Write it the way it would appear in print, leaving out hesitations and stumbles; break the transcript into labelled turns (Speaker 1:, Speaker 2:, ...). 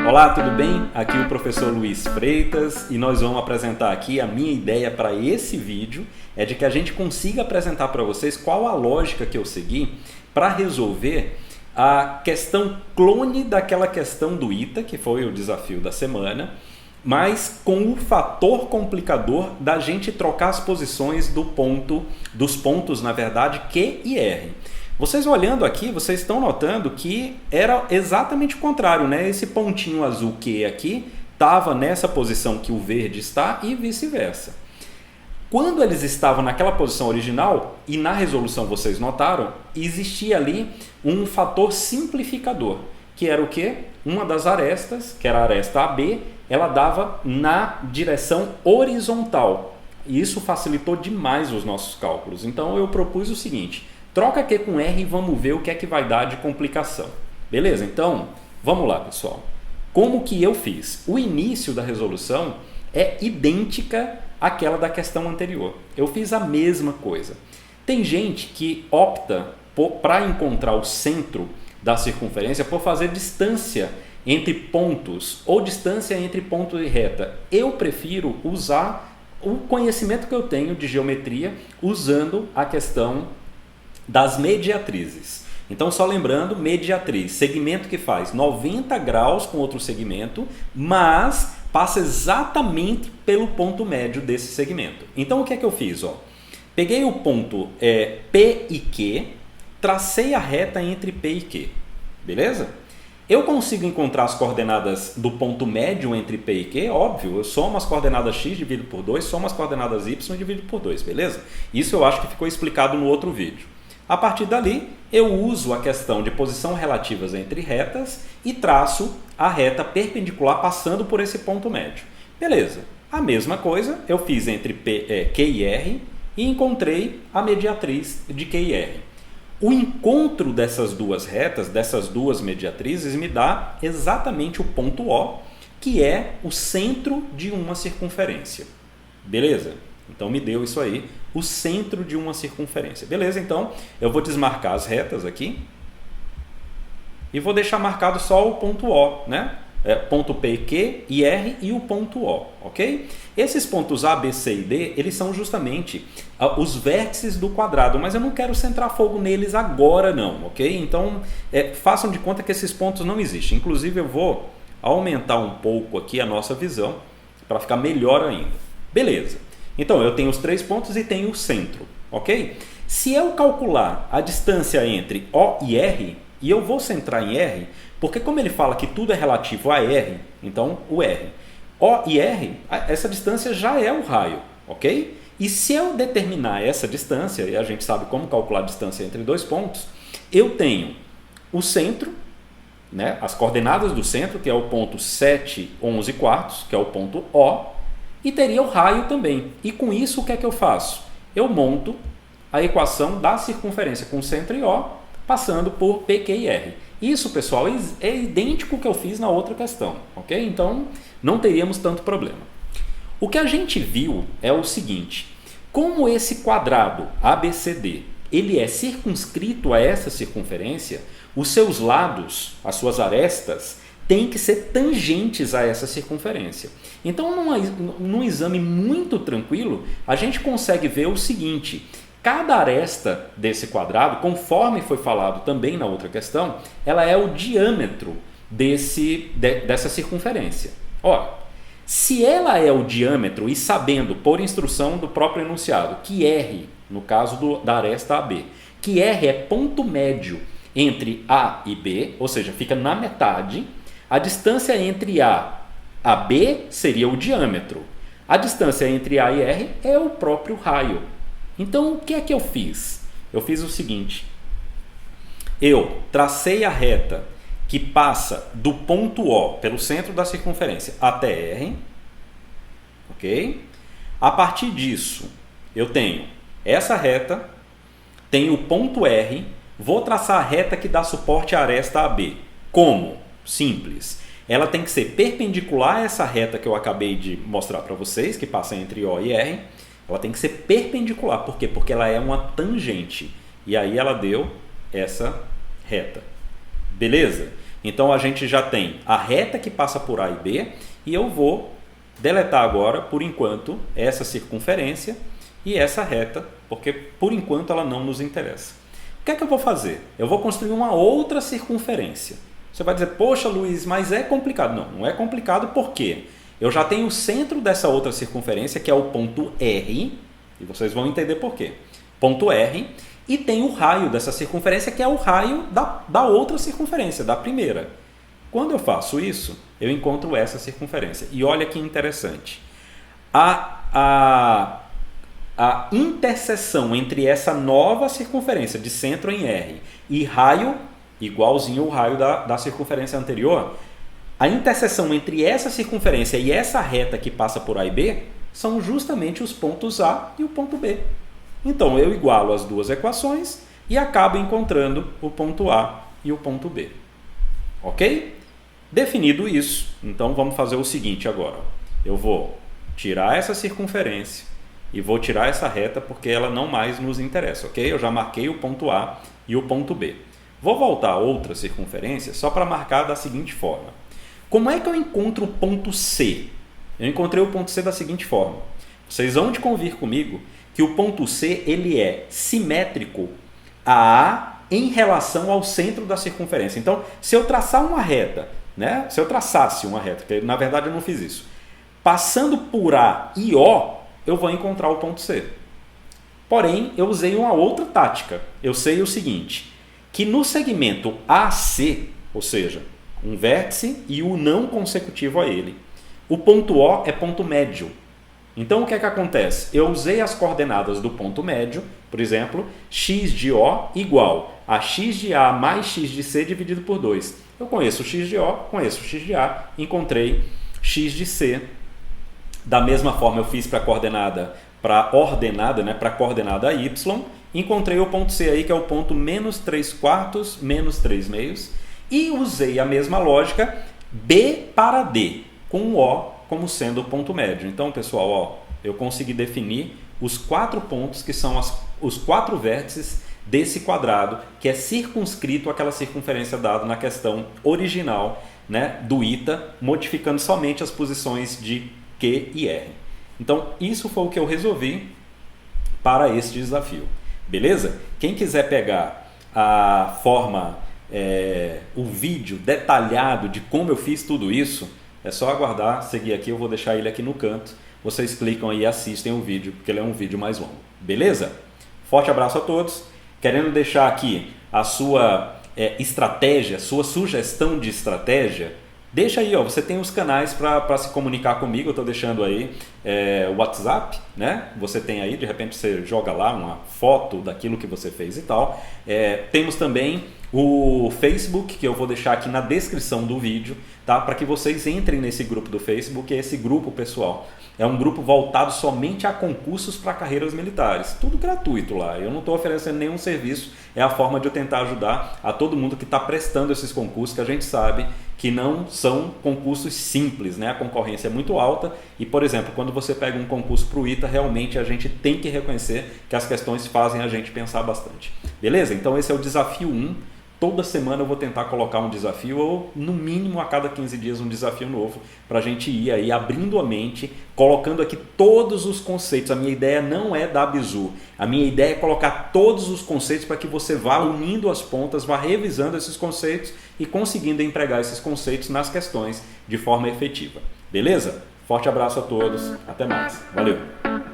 Speaker 1: Olá, tudo bem? Aqui é o professor Luiz Freitas e nós vamos apresentar aqui a minha ideia para esse vídeo é de que a gente consiga apresentar para vocês qual a lógica que eu segui para resolver a questão clone daquela questão do ITA, que foi o desafio da semana, mas com o fator complicador da gente trocar as posições dos pontos, na verdade, Q e R. Vocês olhando aqui, vocês estão notando que era exatamente o contrário, né? Esse pontinho azul Q aqui estava nessa posição que o verde está e vice-versa. Quando eles estavam naquela posição original, e na resolução vocês notaram, existia ali um fator simplificador, que era o quê? Uma das arestas, que era a aresta AB, ela dava na direção horizontal. E isso facilitou demais os nossos cálculos. Então eu propus o seguinte: troca Q com R e vamos ver o que é que vai dar de complicação. Beleza? Então, vamos lá, pessoal. Como que eu fiz? O início da resolução é idêntica àquela da questão anterior. Eu fiz a mesma coisa. Tem gente que opta para encontrar o centro da circunferência por fazer distância entre pontos ou distância entre ponto e reta. Eu prefiro usar o conhecimento que eu tenho de geometria usando a questão das mediatrizes. Então, só lembrando, mediatriz, segmento que faz 90 graus com outro segmento, mas passa exatamente pelo ponto médio desse segmento. Então, o que é que eu fiz? Peguei o ponto P e Q, tracei a reta entre P e Q, beleza? Eu consigo encontrar as coordenadas do ponto médio entre P e Q, óbvio, eu somo as coordenadas x, divido por 2, somo as coordenadas y e divido por 2, beleza? Isso eu acho que ficou explicado no outro vídeo. A partir dali, eu uso a questão de posição relativas entre retas e traço a reta perpendicular passando por esse ponto médio. Beleza. A mesma coisa eu fiz entre Q e R e encontrei a mediatriz de Q e R. O encontro dessas duas retas, dessas duas mediatrizes, me dá exatamente o ponto O, que é o centro de uma circunferência. Beleza? Então me deu isso aí, o centro de uma circunferência. Beleza, então eu vou desmarcar as retas aqui e vou deixar marcado só o ponto O, né? Ponto P, Q e R e o ponto O, ok? Esses pontos A, B, C e D, eles são justamente os vértices do quadrado, mas eu não quero centrar fogo neles agora não, ok? Então façam de conta que esses pontos não existem. Inclusive eu vou aumentar um pouco aqui a nossa visão para ficar melhor ainda. Beleza. Então, eu tenho os 3 pontos e tenho o centro, ok? Se eu calcular a distância entre O e R, e eu vou centrar em R, porque como ele fala que tudo é relativo a R, então o R. O e R, essa distância já é o raio, ok? E se eu determinar essa distância, e a gente sabe como calcular a distância entre dois pontos, eu tenho o centro, né, as coordenadas do centro, que é o ponto 7, 11 quartos, que é o ponto O, e teria o raio também. E com isso, o que é que eu faço? Eu monto a equação da circunferência com centro e O, passando por P, Q e R. Isso, pessoal, é idêntico ao que eu fiz na outra questão, ok? Então, não teríamos tanto problema. O que a gente viu é o seguinte: como esse quadrado ABCD ele é circunscrito a essa circunferência, os seus lados, as suas arestas, tem que ser tangentes a essa circunferência. Então, num exame muito tranquilo, a gente consegue ver o seguinte: cada aresta desse quadrado, conforme foi falado também na outra questão, ela é o diâmetro dessa circunferência. Se ela é o diâmetro, e sabendo, por instrução do próprio enunciado, que R, no caso da aresta AB, que R é ponto médio entre A e B, ou seja, fica na metade, a distância entre A e B seria o diâmetro. A distância entre A e R é o próprio raio. Então, o que é que eu fiz? Eu fiz o seguinte: eu tracei a reta que passa do ponto O, pelo centro da circunferência, até R. Ok? A partir disso, eu tenho essa reta, tenho o ponto R, vou traçar a reta que dá suporte à aresta AB. Como? Simples. Ela tem que ser perpendicular a essa reta que eu acabei de mostrar para vocês, que passa entre O e R. Ela tem que ser perpendicular. Por quê? Porque ela é uma tangente. E aí ela deu essa reta. Beleza? Então a gente já tem a reta que passa por A e B e eu vou deletar agora, por enquanto, essa circunferência e essa reta, porque por enquanto ela não nos interessa. O que é que eu vou fazer? Eu vou construir uma outra circunferência. Você vai dizer, poxa Luiz, mas é complicado. Não, não é complicado porque eu já tenho o centro dessa outra circunferência, que é o ponto R, e vocês vão entender por quê. Ponto R, e tem o raio dessa circunferência, que é o raio da outra circunferência, da primeira. Quando eu faço isso, eu encontro essa circunferência. E olha que interessante. A interseção entre essa nova circunferência de centro em R e raio, igualzinho ao raio da circunferência anterior, a interseção entre essa circunferência e essa reta que passa por A e B são justamente os pontos A e o ponto B. Então, eu igualo as duas equações e acabo encontrando o ponto A e o ponto B. Ok? Definido isso, então vamos fazer o seguinte agora. Eu vou tirar essa circunferência e vou tirar essa reta porque ela não mais nos interessa, ok? Eu já marquei o ponto A e o ponto B. Vou voltar a outra circunferência só para marcar da seguinte forma. Como é que eu encontro o ponto C? Eu encontrei o ponto C da seguinte forma. Vocês vão de convir comigo que o ponto C ele é simétrico a A em relação ao centro da circunferência. Então, se eu traçar uma reta, né? Se eu traçasse uma reta, que na verdade eu não fiz isso, passando por A e O, eu vou encontrar o ponto C. Porém, eu usei uma outra tática. Eu sei o seguinte, que no segmento AC, ou seja, um vértice e o não consecutivo a ele, o ponto O é ponto médio. Então, o que é que acontece? Eu usei as coordenadas do ponto médio, por exemplo, x de O igual a x de A mais x de C dividido por 2. Eu conheço x de O, conheço x de A, encontrei x de C. Da mesma forma, eu fiz para a coordenada, né, para a coordenada y, encontrei o ponto C aí, que é o ponto menos 3/4, menos 3/2, e usei a mesma lógica B para D, com o O como sendo o ponto médio. Então, pessoal, ó, eu consegui definir os 4 pontos que são os 4 vértices desse quadrado, que é circunscrito àquela circunferência dada na questão original, né, do ITA, modificando somente as posições de Q e R. Então, isso foi o que eu resolvi para este desafio. Beleza? Quem quiser pegar a forma, o vídeo detalhado de como eu fiz tudo isso, é só aguardar, seguir aqui, eu vou deixar ele aqui no canto. Vocês clicam aí e assistem o vídeo, porque ele é um vídeo mais longo. Beleza? Forte abraço a todos. Querendo deixar aqui a sua estratégia, sua sugestão de estratégia, deixa aí, ó, você tem os canais para se comunicar comigo. Eu estou deixando aí o WhatsApp, né? Você tem aí, de repente você joga lá uma foto daquilo que você fez e tal. Temos também o Facebook, que eu vou deixar aqui na descrição do vídeo, tá? Para que vocês entrem nesse grupo do Facebook. Esse grupo, pessoal, é um grupo voltado somente a concursos para carreiras militares. Tudo gratuito lá. Eu não estou oferecendo nenhum serviço. É a forma de eu tentar ajudar a todo mundo que está prestando esses concursos, que a gente sabe que não são concursos simples, né? A concorrência é muito alta e, por exemplo, quando você pega um concurso para o ITA, realmente a gente tem que reconhecer que as questões fazem a gente pensar bastante. Beleza? Então esse é o desafio 1. Toda semana eu vou tentar colocar um desafio, ou no mínimo a cada 15 dias um desafio novo, para a gente ir aí abrindo a mente, colocando aqui todos os conceitos. A minha ideia não é dar bizu, a minha ideia é colocar todos os conceitos para que você vá unindo as pontas, vá revisando esses conceitos e conseguindo empregar esses conceitos nas questões de forma efetiva. Beleza? Forte abraço a todos, até mais. Valeu!